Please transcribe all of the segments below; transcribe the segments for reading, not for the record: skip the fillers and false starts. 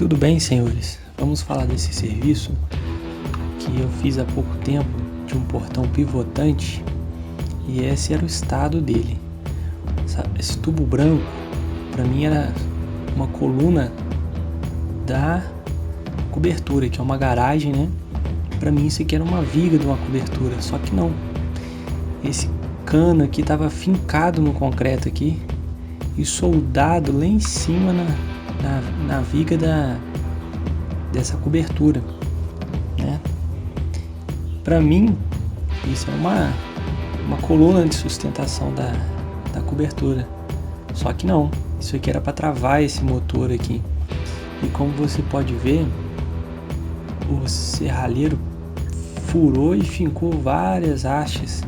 Tudo bem, senhores? Vamos falar desse serviço que eu fiz há pouco tempo de um portão pivotante e esse era o estado dele. Esse tubo branco, para mim, era uma coluna da cobertura, que é uma garagem, né? Para mim isso aqui era uma viga de uma cobertura, só que não. Esse cano aqui estava fincado no concreto aqui e soldado lá em cima na viga dessa cobertura, né? Para mim isso é uma coluna de sustentação da cobertura, só que não, isso aqui era para travar esse motor aqui. E como você pode ver, o serralheiro furou e fincou várias hastes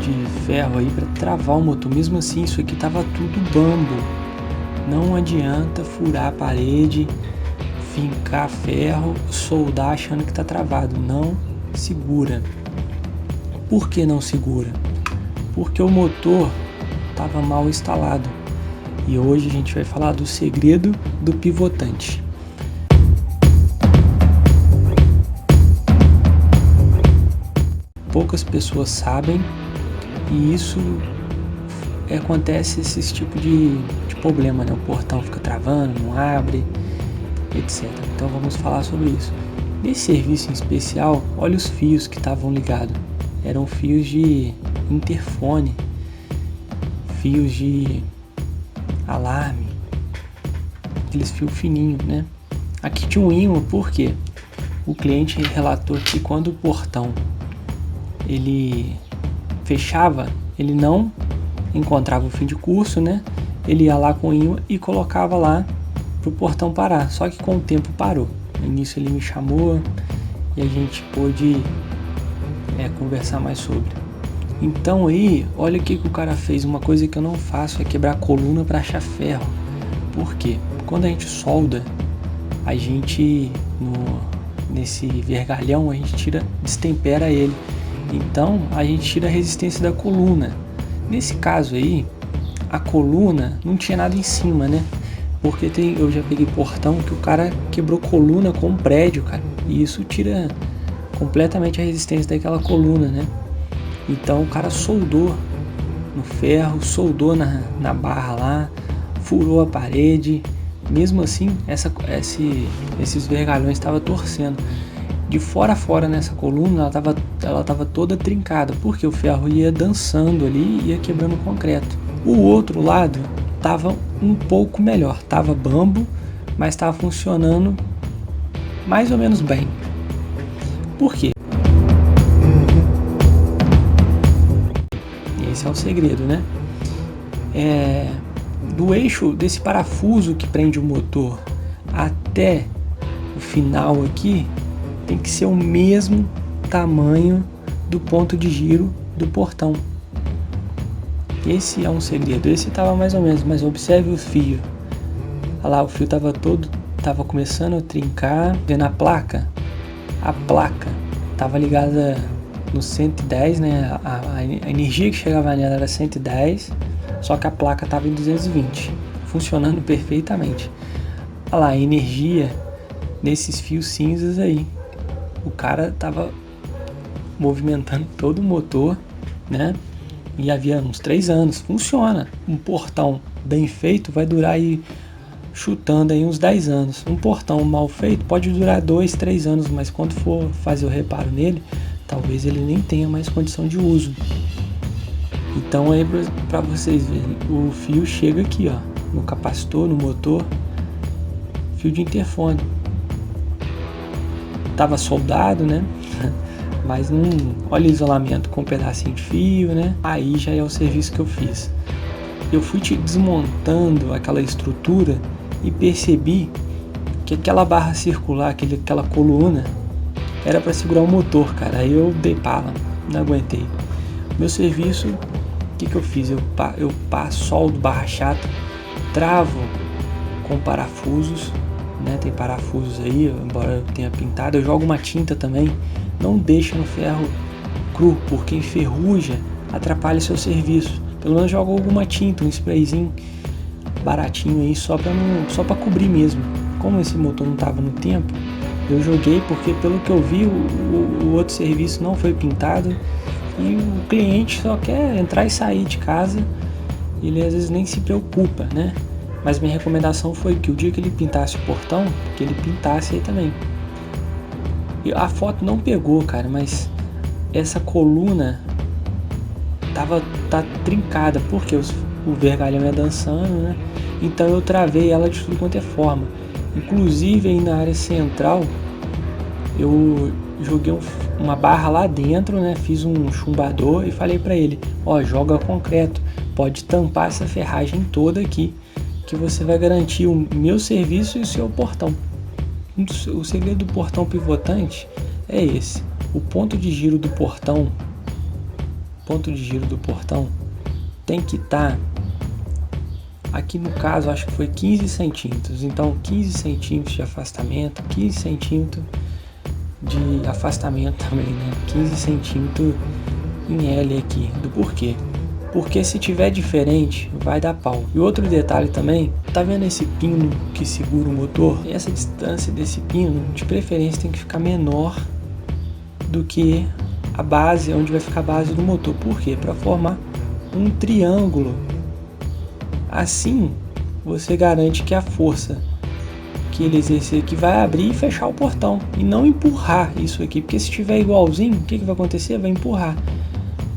de ferro aí para travar o motor. Mesmo assim, isso aqui tava tudo bambo. Não adianta furar a parede, fincar ferro, soldar achando que tá travado. Não segura. Por que não segura? Porque o motor tava mal instalado. E hoje a gente vai falar do segredo do pivotante. Poucas pessoas sabem e isso acontece esse tipo de problema, né? O portão fica travando, não abre, etc. Então vamos falar sobre isso. Nesse serviço em especial, olha os fios que estavam ligados. Eram fios de interfone, fios de alarme, aqueles fios fininhos, né? Aqui tinha um ímã, por quê? O cliente relatou que quando o portão ele fechava, ele não encontrava o fim de curso, né? Ele ia lá com o ímã e colocava lá pro portão parar, só que com o tempo parou. No início ele me chamou e a gente pôde conversar mais sobre. Então aí, olha o que o cara fez. Uma coisa que eu não faço é quebrar a coluna para achar ferro. Por quê? Quando a gente solda, a gente nesse vergalhão a gente destempera ele. Então a gente tira a resistência da coluna. Nesse caso aí, a coluna não tinha nada em cima, né? Porque eu já peguei portão que o cara quebrou coluna com um prédio, cara. E isso tira completamente a resistência daquela coluna, né? Então o cara soldou no ferro, soldou na barra lá, furou a parede. Mesmo assim, esses vergalhões estavam torcendo. De fora a fora nessa coluna, ela tava toda trincada, porque o ferro ia dançando ali e ia quebrando o concreto. O outro lado tava um pouco melhor, tava bambo, mas estava funcionando mais ou menos bem. Por quê? Esse é o segredo, né? Do eixo desse parafuso que prende o motor até o final aqui, tem que ser o mesmo tamanho do ponto de giro do portão. Esse é um segredo. Esse tava mais ou menos, mas observe o fio. Olha lá, o fio tava começando a trincar. Vendo a placa tava ligada no 110, né? A energia que chegava nela era 110, só que a placa tava em 220, funcionando perfeitamente. Olha lá, a energia nesses fios cinzas aí. O cara tava movimentando todo o motor, né? E havia uns 3 anos. Funciona. Um portão bem feito vai durar aí, chutando aí uns 10 anos. Um portão mal feito pode durar 2, 3 anos, mas quando for fazer o reparo nele, talvez ele nem tenha mais condição de uso. Então aí para vocês verem, o fio chega aqui, ó, no capacitor, no motor, fio de interfone. Tava soldado, né? Mas não. Olha o isolamento com um pedacinho de fio, né? Aí já é o serviço que eu fiz. Eu fui desmontando aquela estrutura e percebi que aquela barra circular, aquela coluna, era para segurar o motor, cara. Aí eu dei pala, não aguentei. Meu serviço, o que eu fiz? Eu soldo barra chata, travo com parafusos, né? Tem parafusos aí, embora eu tenha pintado. Eu jogo uma tinta também. Não deixa no ferro cru, porque enferruja, atrapalha seu serviço. Pelo menos joga alguma tinta, um sprayzinho baratinho aí, só para cobrir mesmo. como esse motor não estava no tempo, eu joguei porque, pelo que eu vi, o outro serviço não foi pintado e o cliente só quer entrar e sair de casa, ele às vezes nem se preocupa, né? Mas minha recomendação foi que o dia que ele pintasse o portão, que ele pintasse aí também. E a foto não pegou, cara, mas essa coluna tá trincada, porque o vergalhão ia dançando, né? Então eu travei ela de tudo quanto é forma. Inclusive aí na área central, eu joguei uma barra lá dentro, né? Fiz um chumbador e falei para ele, ó, joga concreto, pode tampar essa ferragem toda aqui, que você vai garantir o meu serviço e o seu portão. O segredo do portão pivotante é esse. O ponto de giro do portão tem que estar, aqui no caso acho que foi 15 centímetros, então 15 centímetros de afastamento, 15 centímetros de afastamento também, né? 15 centímetros em L aqui, do porquê? Porque se tiver diferente, vai dar pau. E outro detalhe também, tá vendo esse pino que segura o motor? Essa distância desse pino, de preferência, tem que ficar menor do que a base, onde vai ficar a base do motor. Por quê? Para formar um triângulo. Assim, você garante que a força que ele exercer aqui vai abrir e fechar o portão. E não empurrar isso aqui. Porque se estiver igualzinho, o que vai acontecer? Vai empurrar.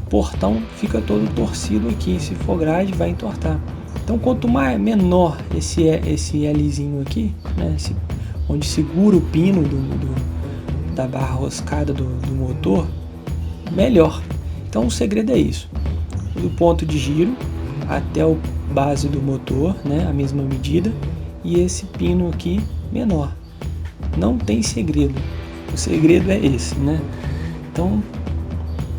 O portão fica todo torcido aqui, se for grade vai entortar. Então quanto menor esse Lzinho aqui, né, onde segura o pino da barra roscada do motor, melhor. Então o segredo é isso, do ponto de giro até a base do motor, né, a mesma medida, e esse pino aqui menor. Não tem segredo, o segredo é esse, né? Então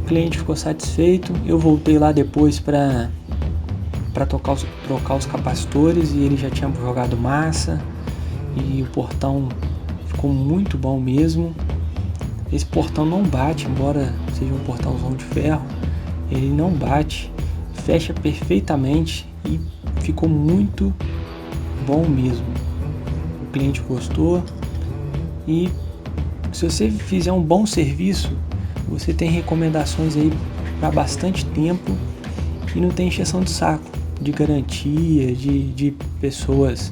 o cliente ficou satisfeito. Eu voltei lá depois para trocar os capacitores e ele já tinha jogado massa e o portão ficou muito bom mesmo. Esse portão não bate, embora seja um portãozão de ferro, ele não bate, fecha perfeitamente e ficou muito bom mesmo. O cliente gostou e se você fizer um bom serviço, você tem recomendações aí para bastante tempo e não tem encheção de saco de garantia, de pessoas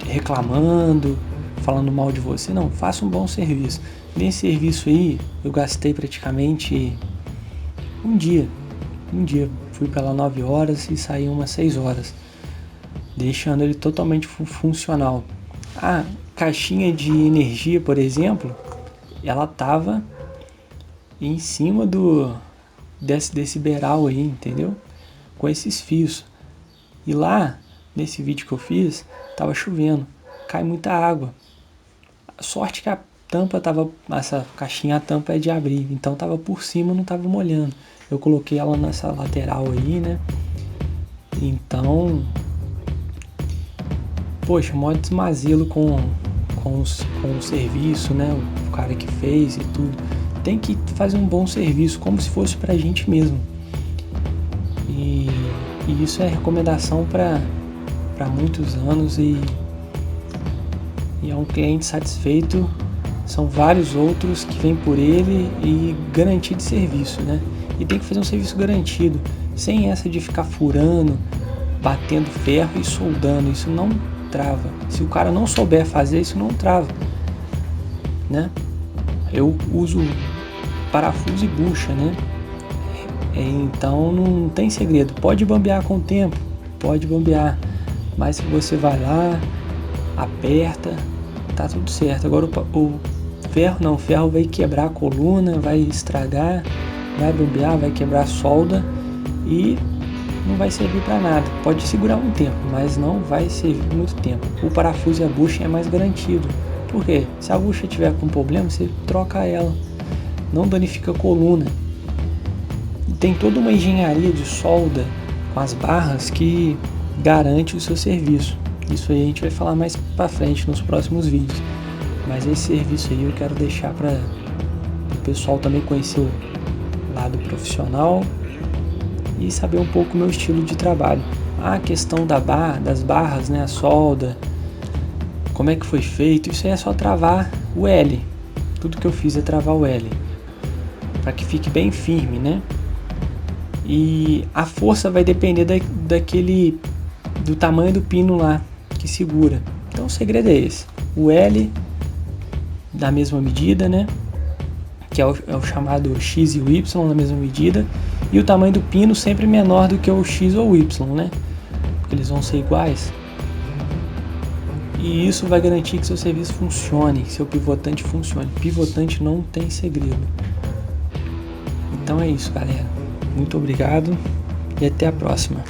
reclamando, falando mal de você. Não, faça um bom serviço. Nesse serviço aí eu gastei praticamente um dia. Fui para lá 9 horas e saí umas 6 horas, deixando ele totalmente funcional. A caixinha de energia, por exemplo, ela tava em cima desse beiral aí, entendeu? Com esses fios. E lá, nesse vídeo que eu fiz, tava chovendo, cai muita água. A sorte que a tampa tava, essa caixinha, a tampa é de abrir, então tava por cima, não tava molhando. Eu coloquei ela nessa lateral aí, né? Então, poxa, mó desmazelo com o serviço, né? O cara que fez e tudo. Tem que fazer um bom serviço, como se fosse pra gente mesmo. E isso é recomendação para muitos anos e é um cliente satisfeito. São vários outros que vêm por ele e garantia de serviço, né? E tem que fazer um serviço garantido, sem essa de ficar furando, batendo ferro e soldando. Isso não trava. Se o cara não souber fazer, isso não trava, né? Eu uso parafuso e bucha, né? Então não tem segredo. Pode bambear com o tempo, pode bambear, mas se você vai lá, aperta, tá tudo certo. Agora o ferro não, o ferro vai quebrar a coluna, vai estragar, vai bambear, vai quebrar a solda e não vai servir para nada. Pode segurar um tempo, mas não vai servir muito tempo. O parafuso e a bucha é mais garantido. Por quê? Se a bucha tiver com problema, você troca ela, não danifica a coluna. Tem toda uma engenharia de solda com as barras que garante o seu serviço. Isso aí a gente vai falar mais pra frente nos próximos vídeos. Mas esse serviço aí eu quero deixar para o pessoal também conhecer o lado profissional e saber um pouco o meu estilo de trabalho. A questão das barras, né, a solda, Como é que foi feito? Isso aí é só travar o L. Tudo que eu fiz é travar o L, para que fique bem firme, né? E a força vai depender do tamanho do pino lá que segura. Então o segredo é esse: o L da mesma medida, né? Que é o chamado X e o Y na mesma medida, e o tamanho do pino sempre menor do que o X ou o Y, né? Porque eles vão ser iguais. E isso vai garantir que seu serviço funcione, que seu pivotante funcione. Pivotante não tem segredo. Então é isso, galera. Muito obrigado e até a próxima.